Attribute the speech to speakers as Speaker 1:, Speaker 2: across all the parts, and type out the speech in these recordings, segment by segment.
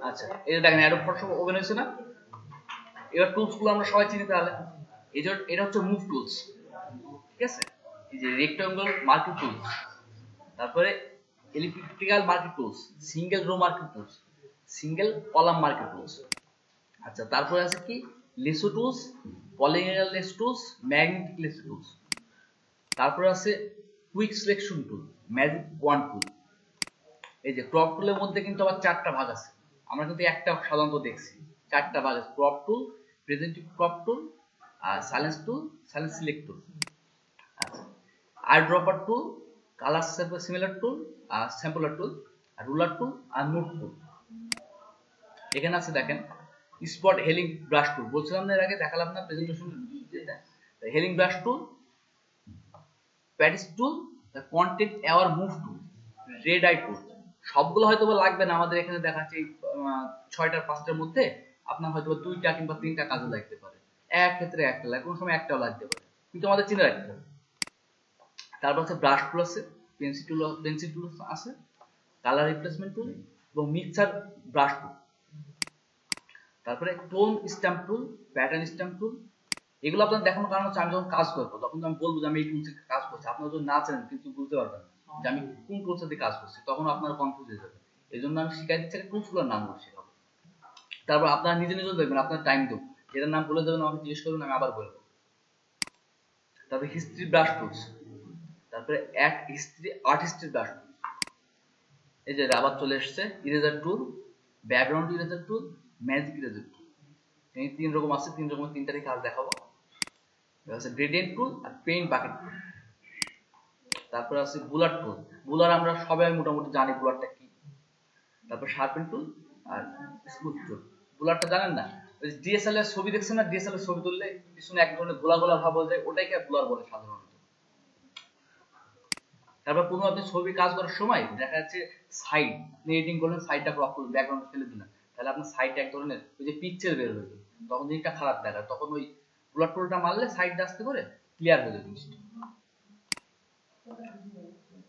Speaker 1: আচ্ছা, এই যে দেখেন অ্যাডোব ফটোশপ ওপেন হয়েছে না। এবার টুলস গুলো আমরা সবাই চিনি তাহলে। এই যে এটা হচ্ছে মুভ টুলস, ঠিক আছে। এই যে রেক্টাঙ্গল মার্কিং টুলস, তারপরে elliptical marking tools, single row marking tools, single column marking tools. আচ্ছা, তারপরে আছে কি lasso tools, polygonal lasso tools, magnetic lasso tools. তারপরে আছে quick selection tool, magic wand tool. এই যে ক্রপ টুলের মধ্যে কিন্তু আবার চারটা ভাগ আছে, আমরা কিন্তু একটা সাধারণত দেখছি, চারটা ভাগ আছে। ক্রপ টুল, প্রেজেন্টিভ ক্রপ টুল, আর সাইলেন্স টুল, সাইলেন্স সিলেক্ট টুল। আচ্ছা, I dropper tool, colour similar tool, R sampler tool, R ruler tool, R note টুল। এখানে আছে দেখেন স্পট হেলিং ব্রাশ টুল, বলছিলাম না এর আগে, দেখালাম না presentation. Healing brush tool, patch tool, content aware move tool, red eye tool. সবগুলো হয়তো লাগবে না আমাদের এখানে দেখাচ্ছে এই 6টার 5টার মধ্যে আপনার হয়তো 2টা কিংবা 3টা কাজে লাগতে পারে, এক ক্ষেত্রে একটা লাগে, কোন সময় একটাও লাগতে পারে, কিন্তু আমাদের চিনে রাখতে হবে। তারপর আছে ব্রাশ টুল আছে, পেন্সিল টুল আছে, কালার রিপ্লেসমেন্ট টুল এবং মিক্সার ব্রাশ টুল। তারপরে tone stamp tool, pattern stamp tool. এগুলো আপনার দেখানোর কারণ হচ্ছে আমি যখন কাজ করবো তখন আমি বলবো যে আমি এই টুলসে কাজ করছি, আপনারা যদি না জানেন কিন্তু বুঝতে পারবেন যে আমি কোন টুলসে দিয়ে কাজ করছি, তখন আপনারা কনফিউজ হয়ে যাবে। এই জন্য আমি শিখাই দিচ্ছি টুলসগুলোর নামগুলো শেখাবো। তারপর আপনারা নিজে নিজেও দেখবেন, আপনার টাইম দেবো, এটার নাম বলে দেবেন, আমাকে জিজ্ঞেস করবেন, আমি আবার বলবো। তারপরে হিস্ট্রি ব্রাশ টুলস, তারপরে হিস্ট্রি আর্টিস্টের ব্রাশ টুলস। এই যে আবার চলে এসছে ইরেজার টুল, ব্যাকগ্রাউন্ড ইরেজার টুল, ম্যাজিক ইরেজার টুল। এই 3 রকম আছে, 3 রকমের 3টারই কাজ দেখাবো। গ্রেডিয়েন্ট টুল আর পেইন্ট বাকেট টুল। তারপর আছে বুলার টুল, বুলার আমরা সবাই মোটামুটি জানি বুলারটা কি। তারপর শার্পেন টুল আর স্মুথ টুল। বুলারটা জানেন না, ওই ডিএসএলআর ছবি দেখছেন না, ডিএসএলআর ছবি তুললে পিছনে এক ধরনের গোলা গোলা ভাব হয়ে যায়, ওটাকে বুলার বলে সাধারণত। তারপর কোনো আপনি ছবি কাজ করার সময় দেখা যাচ্ছে সাইড এডিটিং করলেন, সাইডটা ক্রপ করলেন, ব্যাকগ্রাউন্ড ফেলে দিলেন, তাহলে আপনার সাইডটা এক ধরনের ওই যে পিকচার বের হয়ে যাবে, তখন জিনিসটা খারাপ দেখায়। তখন ওই বুলার টুলটা মারলে সাইডটা আসতে করে ক্লিয়ার হয়ে যাবে জিনিসটা।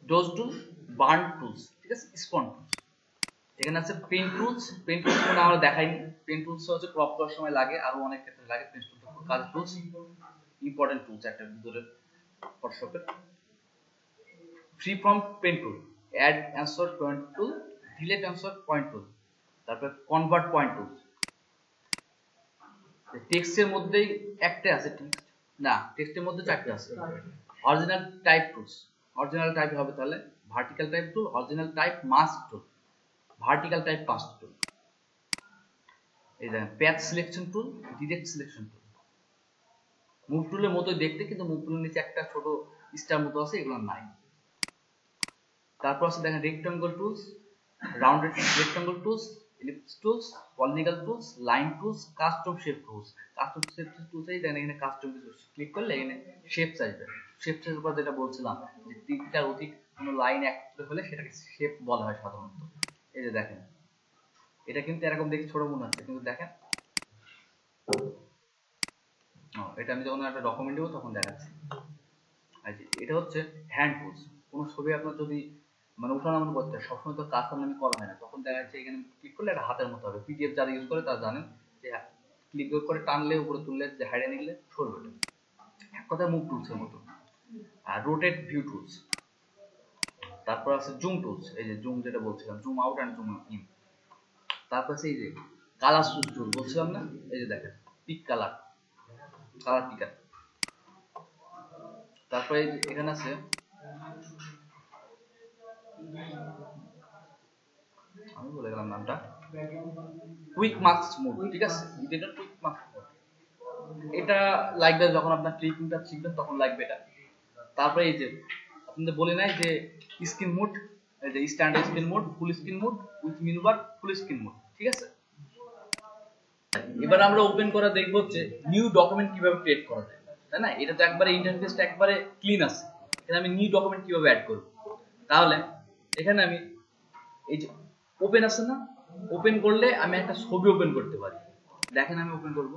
Speaker 1: ডোজ টুল, বার্ন টুলস, ঠিক আছে, স্পন টুলস। এখানে আছে পেন টুলস, পেন টুলস মানে আমরা দেখাইনি। পেন টুলস হচ্ছে ক্রপ করার সময় লাগে, আরো অনেক ক্ষেত্রে লাগে। পেন টুলস কাজ টুলস, ইম্পর্টেন্ট টুলস একটা ভিতরে ফটোশপের। Free form pen tool, add anchor point tool, delete anchor point tool. তারপর কনভার্ট পয়েন্ট টুল। টেক্সটের মধ্যেই একটা আছে, না টেক্সটের মধ্যে 4টে আছে। Original type tools, original type হবে তাহলে vertical type tool, original type mask tool, vertical type mask tool. এই দেখেন path selection tool, direct selection tool. Move টুলের মতোই দেখতে, কিন্তু মুভ টুলের নিচে একটা ছোট স্টার মতো আছে, এগুলো নাই। তারপর আছে দেখেন rectangle tools, rounded rectangle tools, ellipse tools, polygonal tools, line tools, custom shape tools. Custom shape টুলসেই দেখেন এখানে কাস্টম ক্লিক করলে এখানে শেপস আসবে। শেপসের উপর যেটা বলছিলাম যে 3টার অধিক কোনো লাইন একত্রে হলে সেটাকে শেপ বলা হয় সাধারণত। এই যে দেখেন এটা কিন্তু এরকম দেখে ছোট মনে হচ্ছে, কিন্তু দেখেন এটা আমি যখন একটা ডকুমেন্ট দেবো তখন দেখাচ্ছি। এটা হচ্ছে হ্যান্ড টুলস। কোনো ছবি আপনার যদি মানে উঠানামা করতে হয়, সবসময় তো কাজ সামনে করা হয় না, তখন দেখা যাচ্ছে এখানে ক্লিক করলে একটা হাতের মতো হবে। পিডিএফ যারা ইউজ করে তারা জানেন যে ক্লিক করে টানলে উপরে তুললে যে হাইডে নিলে সরবে, এক কথায় মুভ টুলসের মতো। আর রোটেট ভিউ টুলস। তারপর আছে জুম টুলস, এই যে জুম যেটা বলছিলাম, zoom out and zoom in. তারপর আছে এই যে কালার টুল বলছিলাম না, এই যে দেখেন পিক কালার, কালার পিকার। তারপরে এখানে আছে আমি বলে গেলাম নামটা, কুইক মাস্ক মোড, ঠিক আছে, এটা কুইক মাস্ক মোড। এটা লাগবে যখন আপনার ক্লিপিংটা শিখবেন তখন লাগবে এটা। তারপরে এই যে আপনাদের বলে নাই যে স্ক্রিন মোড, এই যে standard screen mode, full screen mode, with menu bar, full screen mode, ঠিক আছে। এবার আমরা ওপেন করে দেখব যে নিউ ডকুমেন্ট কিভাবে ক্রিয়েট করা যায়, তাই না? এটা তো একবারে ইন্টারফেসটা একবারে ক্লিন আছে, এখানে আমি নিউ ডকুমেন্ট কিভাবে অ্যাড করব। তাহলে এখানে আমি এই যে ওপেন আছে না, ওপেন করলে আমি একটা ছবি ওপেন করতে পারি। দেখেন আমি ওপেন করব,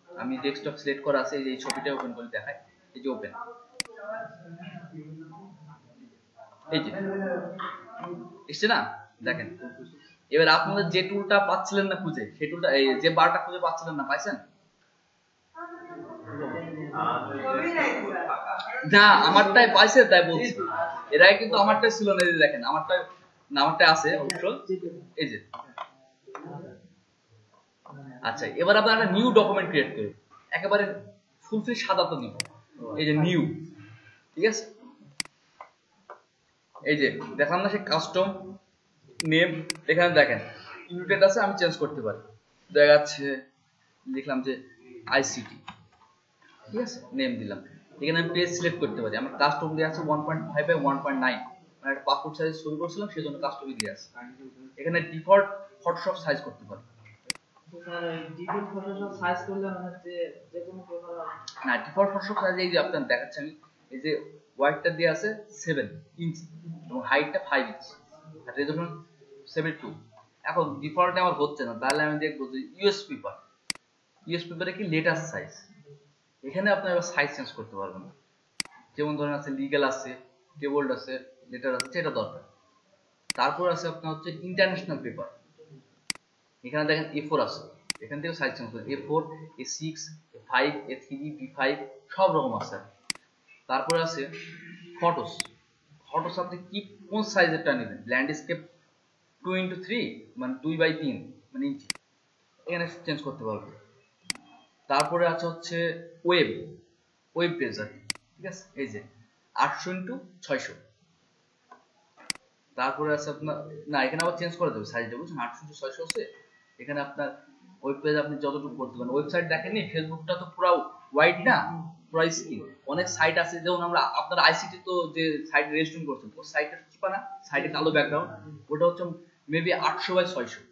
Speaker 1: আমি ডেস্কটপ সিলেক্ট করা আছে, এই ছবিটা ওপেন করে দেখাই। এই যে ওপেন, এই যে এসছে না, দেখেন এবার আপনাদের যে টুলটা পাচ্ছিলেন না খুঁজে, সেই টুলটা যে বারটা খুঁজে পাচ্ছিলেন না, পাইছেন? না, আমারটাই পাইছে তাই বলছি। এর আগে কিন্তু আমারটাই ছিল না, দেখেন আমারটাই আছে অবশ্য, এই যে। আচ্ছা, এবার আমরা একটা নিউ ডকুমেন্ট ক্রিয়েট করব, একেবারে ফুলফিল সাদা তো নিব, এই যে নিউ, ঠিক আছে। এই যে দেখলাম না সে কাস্টম নেম, এখানে দেখেন ইউনিটেড আছে, আমি চেঞ্জ করতে পারি। দেখাচ্ছে লিখলাম যে আইসিটি, ঠিক আছে, নেম দিলাম। এখানে আমি পেজ সিলেক্ট করতে পারি। আমার কাস্টম দিয়ে আছে 1.5 বাই 1.9, মানে একটা পাসপোর্ট সাইজ শুরু করছিলাম, সেজন্য কাস্টমই দিয়ে আছে। এখানে ডিফল্ট ফটোশপ সাইজ করতে পারি।
Speaker 2: ডিফল্ট ফটোশপ সাইজ করলে মানে যে কোনো পেপার
Speaker 1: না, ডিফল্ট ফটোশপ সাইজ এই যে আপনাদের দেখাচ্ছি আমি, এই যে ওয়াইডটা দিয়ে আছে 7 ইঞ্চি এবং হাইটটা 5 ইঞ্চি আর রেজোলিউশন 72। এখন ডিফল্টে আমার হচ্ছে না, তাহলে আমি দেখবো যে ইউএস পেপারে কি লেটার সাইজ, এখানে আপনি এবার সাইজ চেঞ্জ করতে পারবেন। যেমন ধরেন আছে লিগ্যাল আছে, টেবল্ড আছে, লেটার আছে, সেটা দরকার। তারপর আছে আপনার হচ্ছে ইন্টারন্যাশনাল পেপার, এখানে দেখেন A4 আছে, এখান থেকে সাইজ চেঞ্জ করবেন, A4, A6, A5, A3, B5 সব রকম আছে। তারপরে আছে ফটোস আপনি কি কোন সাইজেরটা নেবেন, ল্যান্ডস্কেপ 2x3 মানে 2x3 মানে ইঞ্চি, এখানে চেঞ্জ করতে পারবেন। তারপরে আছে হচ্ছে ওয়েব পেজ আর কি, ঠিক আছে, এই যে 800x600। তারপরে আছে আপনার, না এখানে আবার চেঞ্জ করে দেবে সাইজটা, বুঝছেন, 800x600 আছে। এখানে আপনার ওয়েব পেজ আপনি যতটুকু করতে পারেন। ওয়েবসাইট দেখেননি, ফেসবুকটা তো পুরো ওয়াইড না, পুরো স্ক্রিন। অনেক সাইট আছে, যেমন আমরা আপনার আইসিটি তো যে সাইট রেজিস্ট্রেশন করছেন, ওই সাইটটা চিপা না, সাইটে কালো ব্যাকগ্রাউন্ড, ওটা হচ্ছে মেবি 800x600।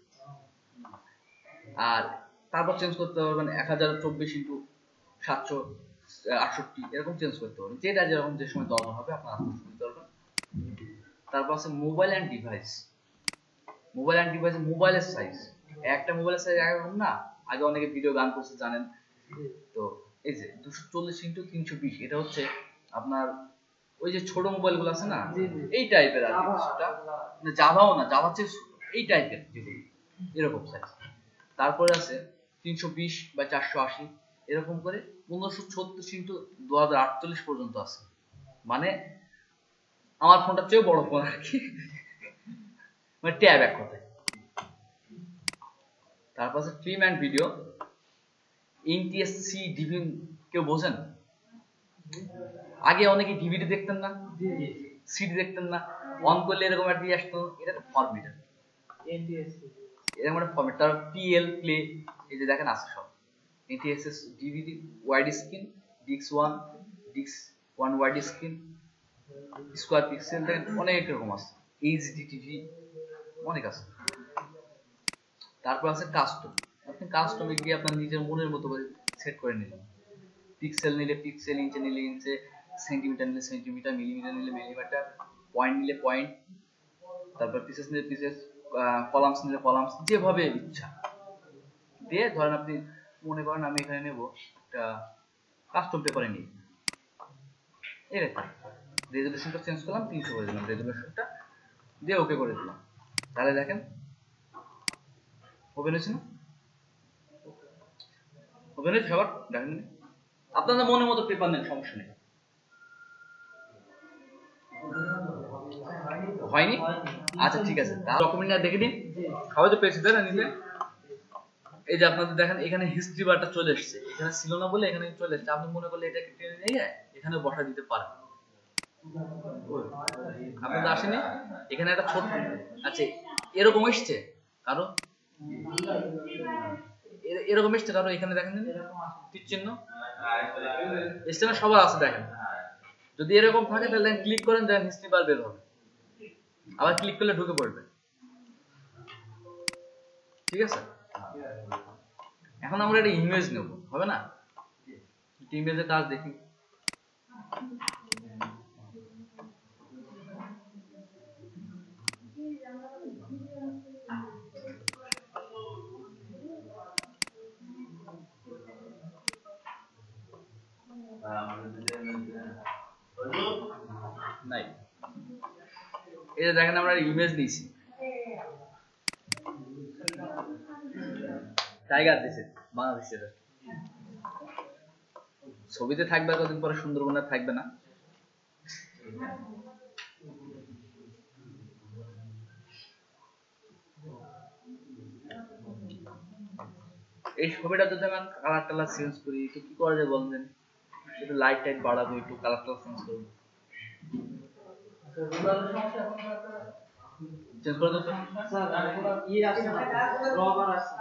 Speaker 1: আর তারপর চেঞ্জ করতে পারবেন 1024x768 এরকম চেঞ্জ করতে পারবেন, যেটা যেরকম যে সময় দরকার হবে আপনার আস্তে আস্তে করতে পারবেন। তারপর আছে মোবাইল অ্যান্ড ডিভাইস, মোবাইলের সাইজ, একটা মোবাইলের সাইজ একরকম না। আগে অনেকে ভিডিও গান করছে জানেন তো। এই যে 240x320, এটা হচ্ছে আপনার ওই যে ছোট মোবাইল গুলো আছে না, এই টাইপের আর কি, জাভাও না, জাভা চেয়ে এই টাইপের এরকম সাইজ। তারপরে আছে 320x480, এরকম করে 1536x2048 পর্যন্ত আছে, মানে আমার ফোনটা চেয়েও বড় ফোন আর কি, মানে ট্যাব এক কথায়। তারপর আছে film and video, NTSC DV, কেউ বোঝেন? আগে অনেকে ডিভিডি দেখতেন না, সিডি দেখতেন না, অন করলে এরকম একটা দিয়ে আসতো, এটা একটা ফরম্যাট, এরকম একটা ফরম্যাট। তার PL প্লে, এই যে দেখেন আছে সব, NTSC DVD, wide screen, DX1, DX1 wide screen, square pixel, দেখেন অনেক রকম আছে, HD টিভি, অনেক আছে। তারপর আছে কাস্টম, আপনি কাস্টমে গিয়ে আপনার নিজের মনের মতো করে সেট করে নিলেন। পিক্সেল নিলে পিক্সেল, ইঞ্চে নিলে ইঞ্চে, সেন্টিমিটার নিলে সেন্টিমিটার, মিলিমিটার নিলে মিলিমিটার, পয়েন্ট নিলে পয়েন্ট, তারপর পিসেস নিলে পিসেস, কলামস নিলে কলামস, যেভাবে ইচ্ছা দিয়ে। ধরেন আপনি মনে করেন আমি এখানে নেব একটা কাস্টম পেপারে নিই, এরকম রেজুলেশনটা চেঞ্জ করলাম, 300 করে দিলাম রেজুলেশনটা দিয়ে, ওকে করে দিলাম। তাহলে দেখেন ওপেন হয়েছে না, ওপেন হয়েছে সবার, দেখেন আপনাদের মনের মতো পেপার নেন, সমস্যা নেই। হয়নি? আচ্ছা ঠিক আছে, তাহলে ডকুমেন্টটা দেখে নিন, সবাই তো পেয়েছে তাই না নিলে। এই যে আপনাদের দেখেন এখানে হিস্ট্রি বারটা চলে এসেছে, এখানে ছিল না বলে এখানে চলে এসেছে। আপনি মনে করলে এটাকে টেনে নিয়ে এখানে বসা দিতে পারেন, আপনাদের আসেনি? এখানে একটা ছোট, আচ্ছা এরকম এসছে কারো, এরকম এসছে কারো, এখানে দেখেন তীর চিহ্ন এসছে না, সবার আছে দেখেন। যদি এরকম থাকে তাহলে ক্লিক করেন, দেন হিস্ট্রি বার বের হবে, আবার ক্লিক করলে ঢুকে পড়বে, ঠিক আছে। এখন আমরা একটা ইমেজ নেব, হবে না? ইমেজের কাজ দেখি। নাই, এই যে দেখেন আমরা ইমেজ নিয়েছি, টাইগার দিছে বাংলাদেশের। ছবিতে থাকবে, কতদিন পরে সুন্দরবনে থাকবে না। এই ছবিটা যদি আমি কালার টালার চেঞ্জ করি, তো কি করা যায় বলেন? একটু লাইট টাইট বাড়াবো, একটু কালার টালার চেঞ্জ করবো। চেঞ্জ করে দাও তো।
Speaker 2: স্যার ইয়ে আছে না, রবার আছে।